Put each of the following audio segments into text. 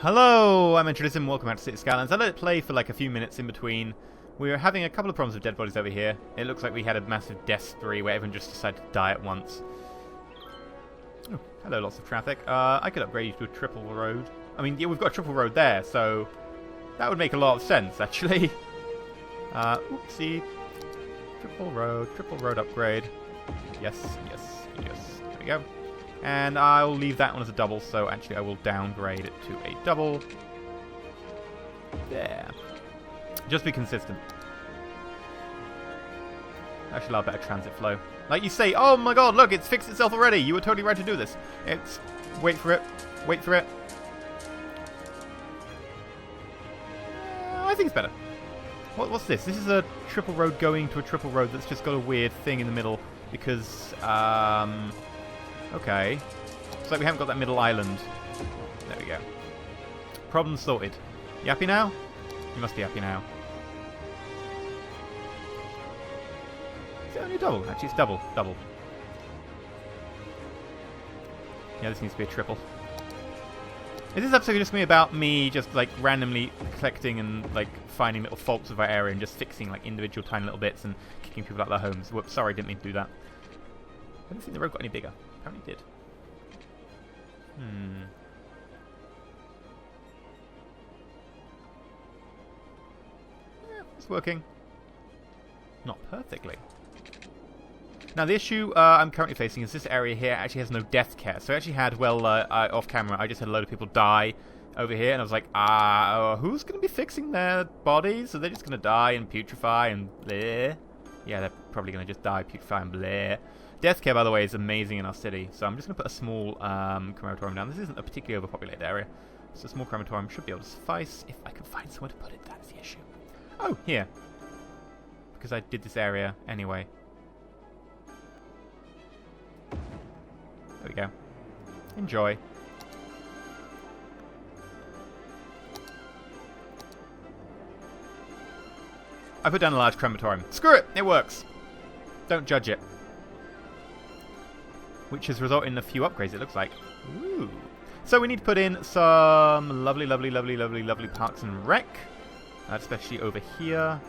Hello, I'm EnterElysium, welcome back to City Skylines. I let it play for like a few minutes in between. We were having a couple of problems with dead bodies over here. It looks like we had a massive death spree where everyone just decided to die at once. Oh, hello, lots of traffic. I could upgrade you to a triple road. I mean, yeah, we've got a triple road there, so that would make a lot of sense, actually. Oopsie. Triple road upgrade. Yes, yes, yes. There we go. And I'll leave that one as a double, so actually I will downgrade it to a double. There. Just be consistent. Actually allow better transit flow. Like you say, oh my god, look, it's fixed itself already. You were totally right to do this. It's... Wait for it. Wait for it. I think it's better. What's this? This is a triple road going to a triple road that's just got a weird thing in the middle because, okay. It's like we haven't got that middle island. There we go. Problem sorted. You happy now? You must be happy now. Is it only a double? Actually, it's double. Double. Yeah, this needs to be a triple. Is this episode just going to be about me just, like, randomly collecting and, like, finding little faults of our area and just fixing, like, individual tiny little bits and kicking people out of their homes? Whoops, sorry, didn't mean to do that. I don't think the road got any bigger. Apparently it did. Yeah, it's working. Not perfectly. Now, the issue I'm currently facing is this area here actually has no death care. So I actually had, well, off camera, I just had a load of people die over here. And I was like, who's going to be fixing their bodies? So they're just going to die and putrefy and bleh. Yeah, they're probably going to just die, putrefy and bleh. Death care, by the way, is amazing in our city. So I'm just going to put a small crematorium down. This isn't a particularly overpopulated area. So a small crematorium should be able to suffice. If I can find somewhere to put it, that's the issue. Oh, here. Because I did this area anyway. There we go. Enjoy. I put down a large crematorium. Screw it! It works. Don't judge it. Which has resulted in a few upgrades, it looks like. Ooh. So we need to put in some lovely parks and rec. Especially over here.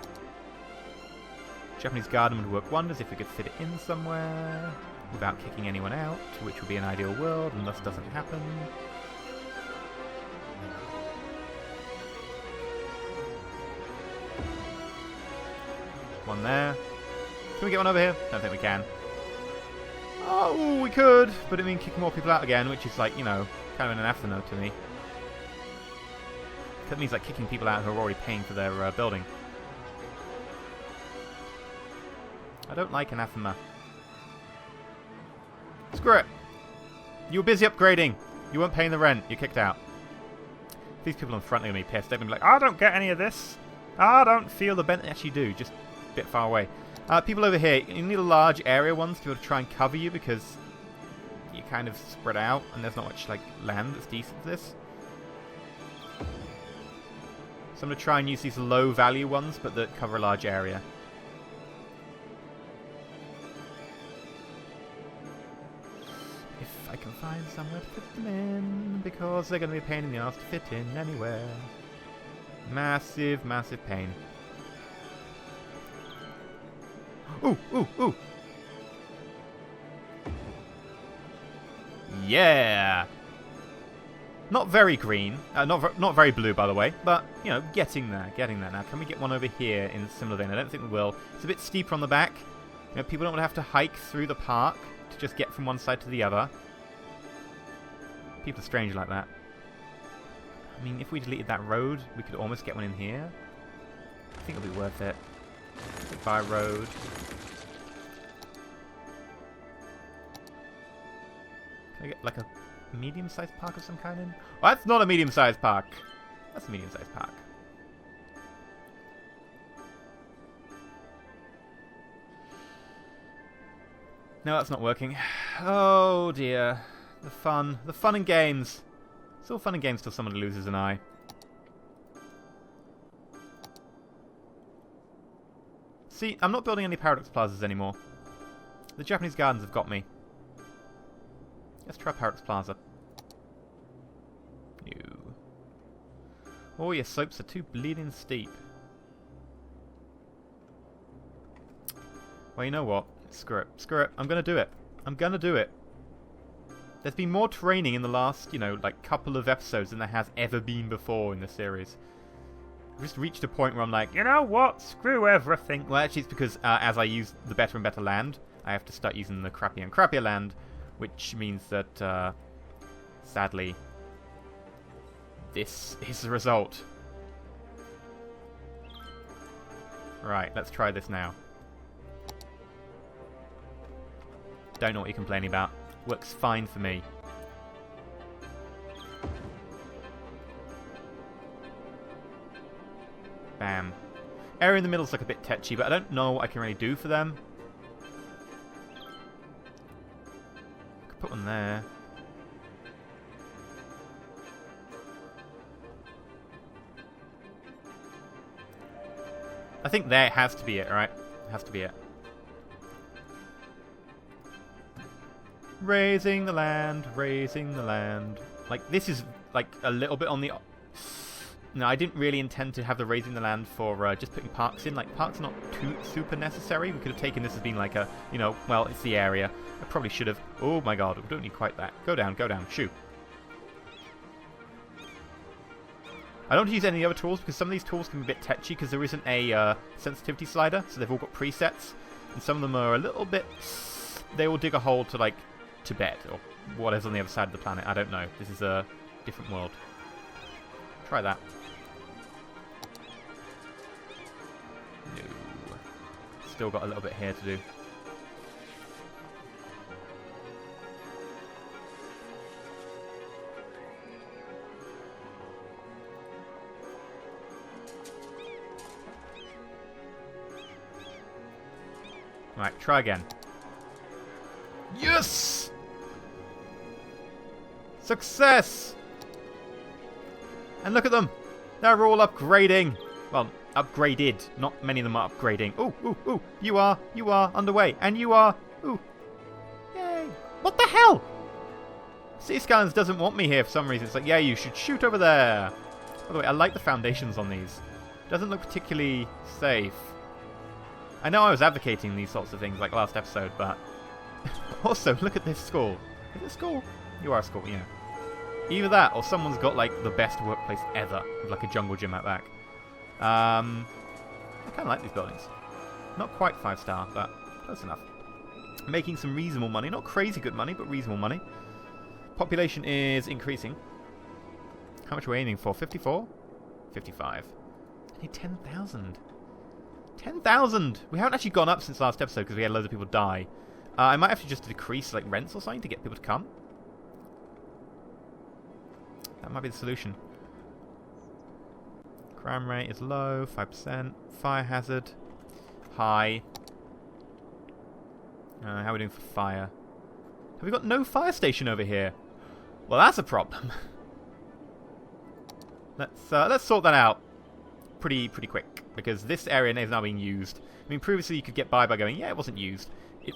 Japanese garden would work wonders if we could fit it in somewhere. Without kicking anyone out, which would be an ideal world, and thus doesn't happen. One there. Can we get one over here? Don't think we can. Oh, we could, but it means kicking more people out again, which is like, you know, kind of an anathema to me. That means like kicking people out who are already paying for their building. I don't like anathema. Screw it. You were busy upgrading. You weren't paying the rent. You're kicked out. These people in front of me pissed. They've been like, I don't get any of this. I don't feel the benefit. Actually do. Just a bit far away. People over here, you need a large area ones to be able to try and cover you because you're kind of spread out and there's not much like land that's decent for this. So I'm going to try and use these low value ones but that cover a large area. I can find somewhere to fit them in, because they're going to be a pain in the ass to fit in anywhere. Massive, massive pain. Ooh, ooh, ooh! Yeah! Not very green, not very blue, by the way, but, you know, getting there. Now, can we get one over here in a similar vein? I don't think we will. It's a bit steeper on the back. You know, people don't want to have to hike through the park to just get from one side to the other. People are strange like that. I mean, if we deleted that road, we could almost get one in here. I think it'll be worth it. Goodbye, road. Can I get, like, a medium-sized park of some kind in? Oh, that's not a medium-sized park. That's a medium-sized park. No, that's not working. Oh, dear. The fun and games. It's all fun and games till someone loses an eye. See, I'm not building any Paradox Plazas anymore. The Japanese gardens have got me. Let's try Paradox Plaza. New. Oh, your slopes are too bleeding steep. Well, you know what? Screw it. Screw it. I'm going to do it. I'm going to do it. There's been more training in the last, you know, like couple of episodes than there has ever been before in the series. I've just reached a point where I'm like, you know what? Screw everything. Well, actually, it's because as I use the better and better land, I have to start using the crappier and crappier land, which means that, sadly, this is the result. Right, let's try this now. Don't know what you're complaining about. Works fine for me. Bam. Area in the middle's like a bit tetchy, but I don't know what I can really do for them. Could put one there. I think there has to be it, right? Has to be it. Raising the land, raising the land. Like, this is, like, a little bit on the... No, I didn't really intend to have the raising the land for just putting parks in. Like, parks are not too super necessary. We could have taken this as being like a, you know, well, it's the area. I probably should have... Oh, my God, we don't need quite that. Go down, shoo. I don't use any other tools because some of these tools can be a bit tetchy because there isn't a sensitivity slider, so they've all got presets. And some of them are a little bit... They will dig a hole to, like... Tibet, or whatever's on the other side of the planet. I don't know. This is a different world. Try that. No. Still got a little bit here to do. Right, try again. Yes! Success! And look at them. They're all upgrading. Well, upgraded. Not many of them are upgrading. Ooh, ooh, ooh. You are underway. And you are. Ooh. Yay. What the hell? Skylines doesn't want me here for some reason. It's like, yeah, you should shoot over there. By the way, I like the foundations on these. Doesn't look particularly safe. I know I was advocating these sorts of things like last episode, but... Also, look at this school. Is it a school? You are a school, yeah. Either that, or someone's got, like, the best workplace ever, with, like, a jungle gym out back. I kind of like these buildings. Not quite 5-star, but close enough. Making some reasonable money. Not crazy good money, but reasonable money. Population is increasing. How much are we aiming for? 54? 55. I need 10,000. 10,000! We haven't actually gone up since last episode because we had loads of people die. I might have to just decrease like rents or something to get people to come. That might be the solution. Crime rate is low, 5%. Fire hazard, high. How are we doing for fire? Have we got no fire station over here? Well, that's a problem. Let's sort that out pretty quick because this area is now being used. I mean, previously you could get by going, yeah, it wasn't used.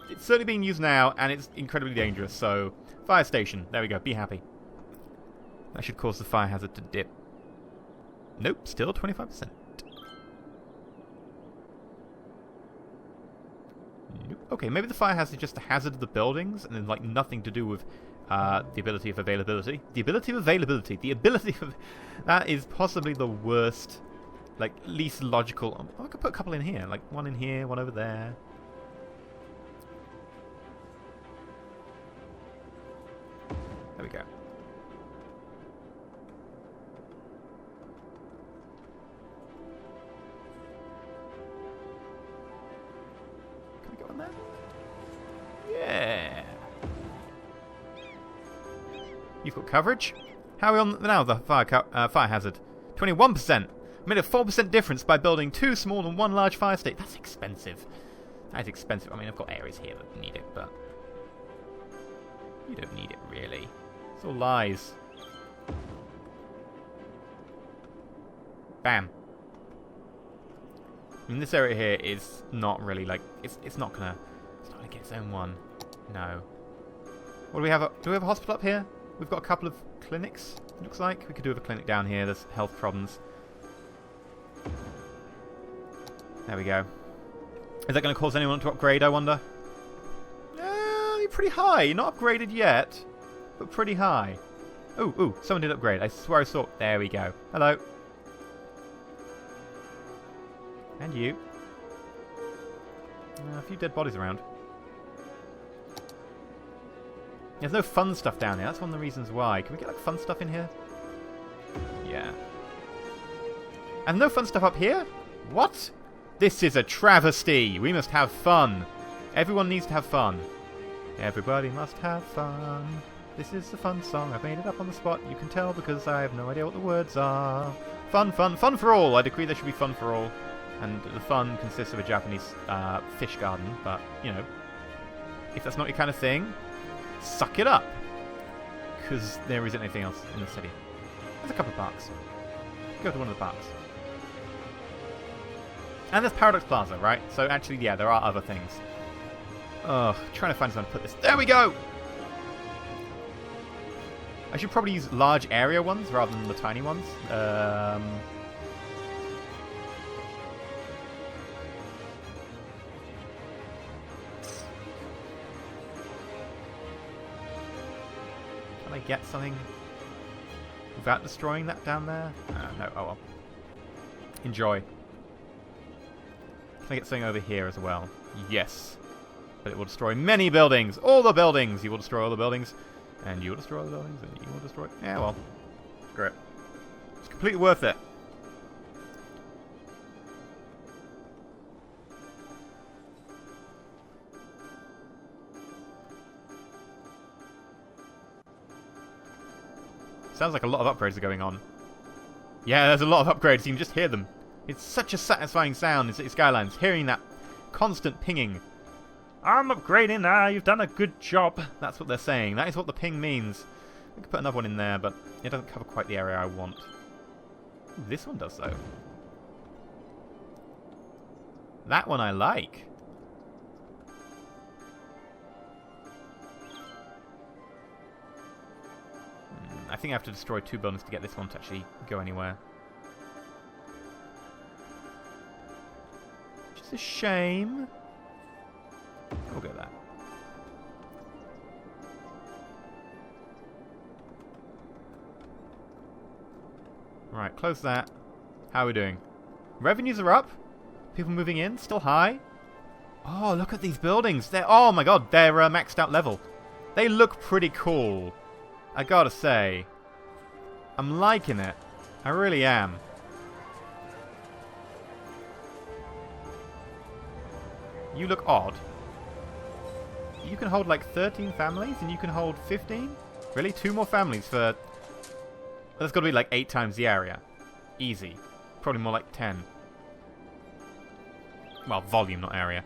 It's certainly being used now, and it's incredibly dangerous, so... Fire station. There we go. Be happy. That should cause the fire hazard to dip. Nope. Still 25%. Nope. Okay, maybe the fire hazard is just the hazard of the buildings, and then, like, nothing to do with the ability of availability. The ability of availability. The ability of... That is possibly the worst, like, least logical... Oh, I could put a couple in here. Like, one in here, one over there. There we go. Can we go on there? Yeah. You've got coverage. How are we on now? The fire hazard. 21%. Made a 4% difference by building 2 small and 1 large fire station. That's expensive. That is expensive. I mean, I've got areas here that need it, but you don't need it really. It's all lies. Bam. I mean, this area here is not really like it's not gonna get its own one. No. What do we have? Do we have a hospital up here? We've got a couple of clinics, it looks like. We could do with a clinic down here. There's health problems. There we go. Is that going to cause anyone to upgrade, I wonder? Pretty high. Not upgraded yet, but pretty high. Ooh, ooh, someone did upgrade. I swear I saw... There we go. Hello. And you. A few dead bodies around. There's no fun stuff down here. That's one of the reasons why. Can we get, like, fun stuff in here? Yeah. And no fun stuff up here? What? This is a travesty. We must have fun. Everyone needs to have fun. Everybody must have fun. This is a fun song. I've made it up on the spot. You can tell because I have no idea what the words are. Fun, fun, fun for all. I decree there should be fun for all. And the fun consists of a Japanese fish garden. But, you know, if that's not your kind of thing, suck it up. Because there isn't anything else in the city. There's a couple of parks. Go to one of the parks. And there's Paradox Plaza, right? So actually, yeah, there are other things. Ugh, trying to find somewhere to put this. There we go! I should probably use large area ones rather than the tiny ones. Can I get something without destroying that down there? No, oh well. Enjoy. Can I get something over here as well? Yes. But it will destroy many buildings. All the buildings. You will destroy all the buildings. And you will destroy all the buildings. And you will destroy... Yeah, well. Screw it. It's completely worth it. Sounds like a lot of upgrades are going on. Yeah, there's a lot of upgrades. You can just hear them. It's such a satisfying sound in City Skylines. Hearing that constant pinging. I'm upgrading now, you've done a good job. That's what they're saying. That is what the ping means. I could put another one in there, but it doesn't cover quite the area I want. Ooh, this one does, though. That one I like. I think I have to destroy 2 buildings to get this one to actually go anywhere. Which is a shame. We'll go that. Right, close that. How are we doing? Revenues are up. People moving in, still high. Oh, look at these buildings. They're, oh my god, they're maxed out level. They look pretty cool. I gotta say. I'm liking it. I really am. You look odd. You can hold like 13 families and you can hold 15? Really? 2 more families for... That's got to be like 8 times the area. Easy. Probably more like 10. Well, volume, not area.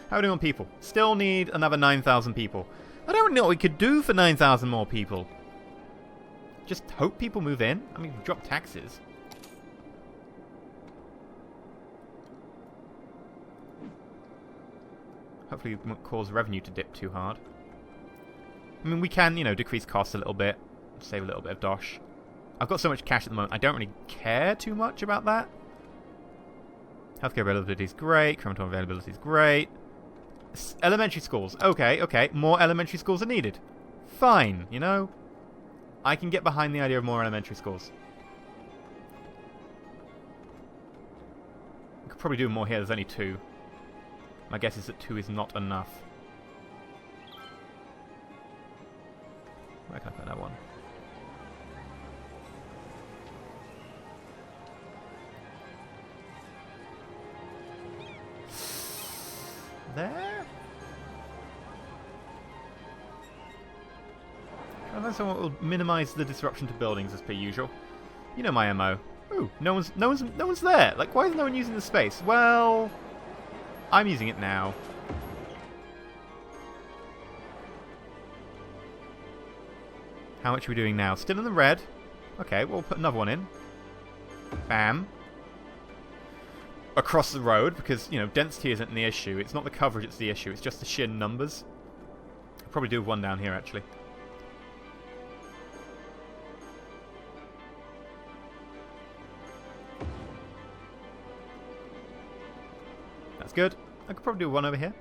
How are we doing on people? Still need another 9,000 people. I don't know what we could do for 9,000 more people. Just hope people move in? I mean, drop taxes. Hopefully it won't cause revenue to dip too hard. I mean, we can, you know, decrease costs a little bit. Save a little bit of dosh. I've got so much cash at the moment, I don't really care too much about that. Healthcare availability is great. Chromaton availability is great. Elementary schools. Okay, okay. More elementary schools are needed. Fine, you know? I can get behind the idea of more elementary schools. I could probably do more here. There's only 2. My guess is that 2 is not enough. Where can I put that one? There? I think someone will minimise the disruption to buildings as per usual. You know my MO. Ooh, no one's there. Like, why is no one using the space? Well, I'm using it now. How much are we doing now? Still in the red. Okay, we'll put another one in. Bam. across the road, because, you know, density isn't the issue. It's not the coverage that's the issue. It's just the sheer numbers. I'll probably do one down here, actually. That's good. I could probably do one over here.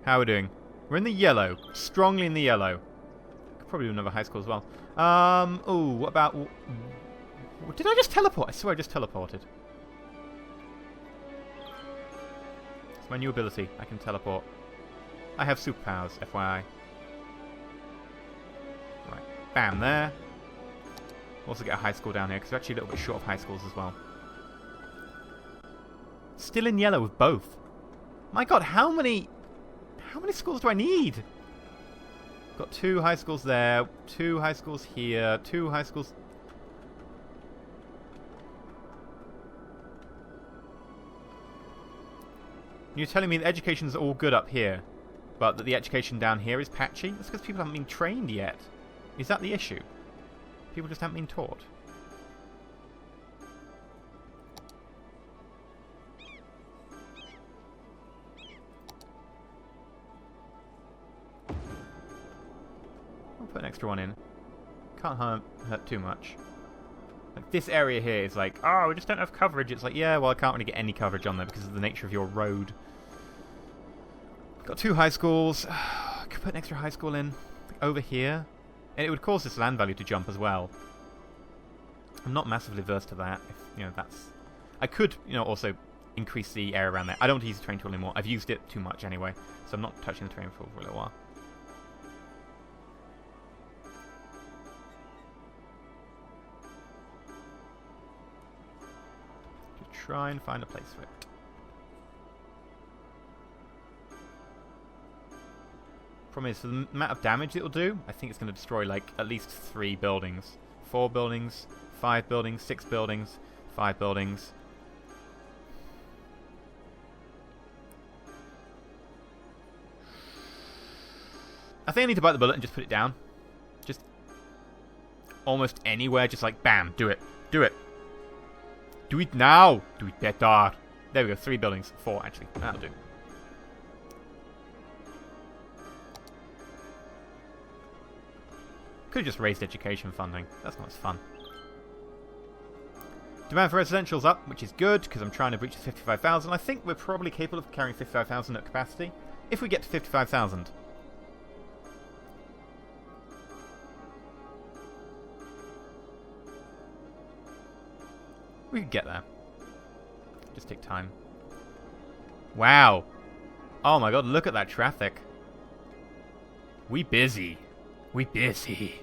How are we doing? We're in the yellow. Strongly in the yellow. Could probably do another high school as well. Ooh, what about... Did I just teleport? I swear I just teleported. It's my new ability. I can teleport. I have superpowers, FYI. Right. Bam, there. Also get a high school down here, because we're actually a little bit short of high schools as well. Still in yellow with both. My god, how many schools do I need? Got 2 high schools there, 2 high schools here, 2 high schools... You're telling me the education's all good up here, but that the education down here is patchy? That's because people haven't been trained yet. Is that the issue? People just haven't been taught. I'll put an extra one in. Can't hurt too much. Like, this area here is like, oh, we just don't have coverage. It's like, yeah, well, I can't really get any coverage on there because of the nature of your road. Got 2 high schools. Could put an extra high school in over here. And it would cause this land value to jump as well. I'm not massively averse to that. If, you know, that's... I could, you know, also increase the area around there. I don't want to use the terrain tool anymore. I've used it too much anyway. So I'm not touching the terrain tool for a little while. To try and find a place for it. Problem is, for the amount of damage it'll do, I think it's going to destroy, like, at least 3 buildings. 4 buildings, 5 buildings, 6 buildings, 5 buildings. I think I need to bite the bullet and just put it down. Just almost anywhere, just like, bam, do it. Do it. Do it now. Do it better. There we go, 3 buildings. 4, actually. That'll do. Could have just raised education funding. That's not as fun. Demand for residential's up, which is good, because I'm trying to reach 55,000. I think we're probably capable of carrying 55,000 at capacity. If we get to 55,000. We could get there. Just take time. Wow. Oh my god, look at that traffic. We busy. We busy.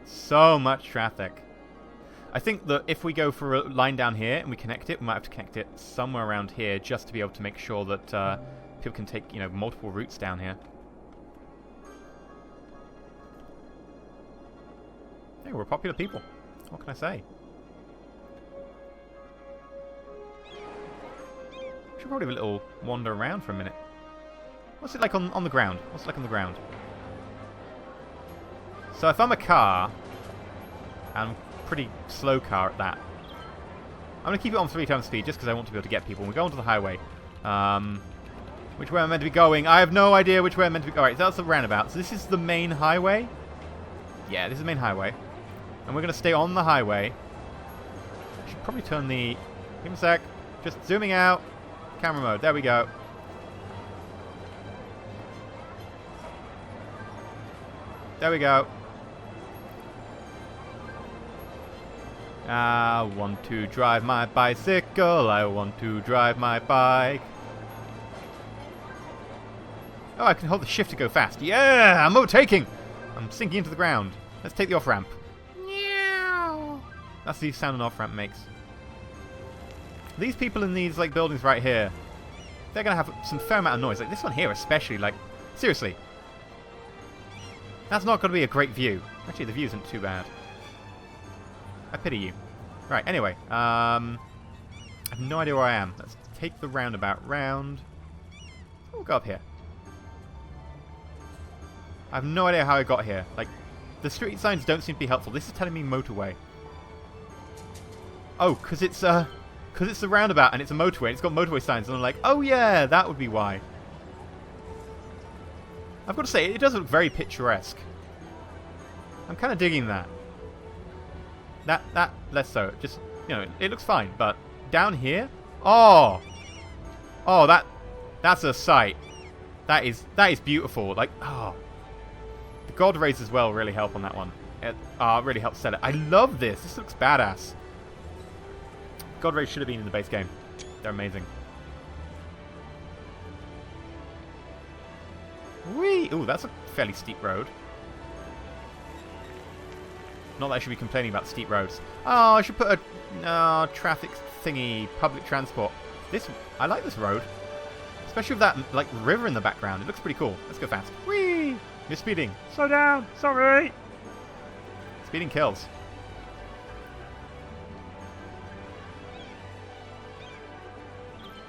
So much traffic. I think that if we go for a line down here and we connect it, we might have to connect it somewhere around here just to be able to make sure that people can take, you know, multiple routes down here. Hey, we're popular people. What can I say? Should probably have a little wander around for a minute. What's it like on the ground? What's it like on the ground? So if I'm a car, and I'm a pretty slow car at that, I'm going to keep it on 3 times speed just because I want to be able to get people. We go onto the highway. Which way I'm meant to be going? I have no idea which way I'm meant to be going. Alright, so that's the roundabout. So this is the main highway? Yeah, this is the main highway. And we're going to stay on the highway. I should probably turn the... Give me a sec. Just zooming out. Camera mode. There we go. There we go. I want to drive my bicycle. I want to drive my bike. Oh, I can hold the shift to go fast. Yeah, I'm overtaking. I'm sinking into the ground. Let's take the off-ramp. Meow. That's the sound an off-ramp makes. These people in these like buildings right here, they're going to have some fair amount of noise. Like this one here especially. Like, seriously. That's not going to be a great view. Actually, the view isn't too bad. I pity you. Right, anyway. I have no idea where I am. Let's take the roundabout round. We'll go up here. I have no idea how I got here. Like, The street signs don't seem to be helpful. This is telling me motorway. Oh, because it's a roundabout and it's a motorway. And it's got motorway signs, and I'm like, oh yeah, that would be why. I've got to say, it does look very picturesque. I'm kind of digging that. That less so. Just, you know, it looks fine. But down here, oh, that's a sight. That is beautiful. Like, oh, the God rays as well really help on that one. It really helps sell it. I love this. This looks badass. God rays should have been in the base game. They're amazing. Whee! Ooh, that's a fairly steep road. Not that I should be complaining about steep roads. Oh, I should put a traffic thingy, public transport. I like this road. Especially with that, like, river in the background. It looks pretty cool. Let's go fast. Whee! You're speeding. Slow down. Sorry. Speeding kills.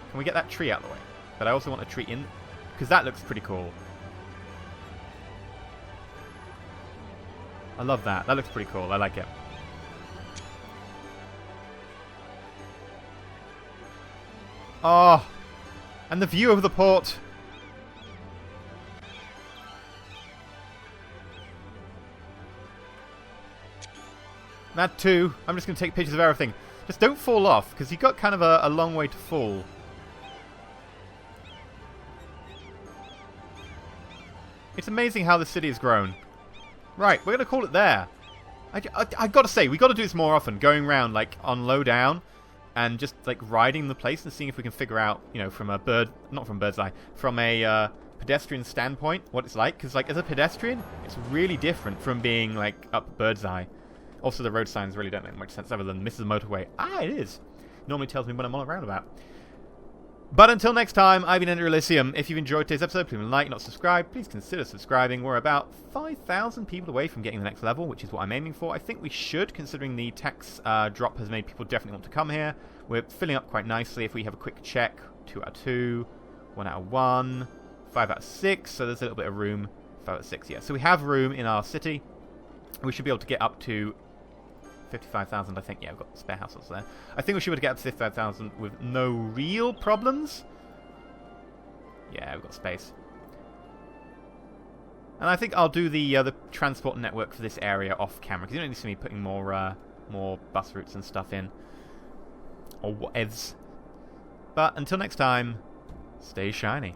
Can we get that tree out of the way? But I also want a tree in, because that looks pretty cool. I love that. That looks pretty cool. I like it. Oh, and the view of the port. That too. I'm just going to take pictures of everything. Just don't fall off, because you've got kind of a long way to fall. It's amazing how the city has grown. Right, we're going to call it there. I got to say, we got to do this more often, going around like on low down and just like riding the place and seeing if we can figure out, you know, from a not from bird's eye, from a pedestrian standpoint, what it's like. Because like as a pedestrian, it's really different from being like up bird's eye. Also, the road signs really don't make much sense other than Mrs. Motorway. Ah, it is. Normally tells me when I'm on a roundabout. But until next time, I've been EnterElysium. If you've enjoyed today's episode, please like, not subscribe. Please consider subscribing. We're about 5,000 people away from getting the next level, which is what I'm aiming for. I think we should, considering the tax drop has made people definitely want to come here. We're filling up quite nicely. If we have a quick check, 2 out of 2, 1 out of 1, 5 out of 6. So there's a little bit of room. 5 out of 6, yeah. So we have room in our city. We should be able to get up to 55,000, I think. Yeah, we've got spare houses there. I think we should be able to get up to 55,000 with no real problems. Yeah, we've got space. And I think I'll do the transport network for this area off camera, because you don't need to see me putting more bus routes and stuff in. Or whatevs. But until next time, stay shiny.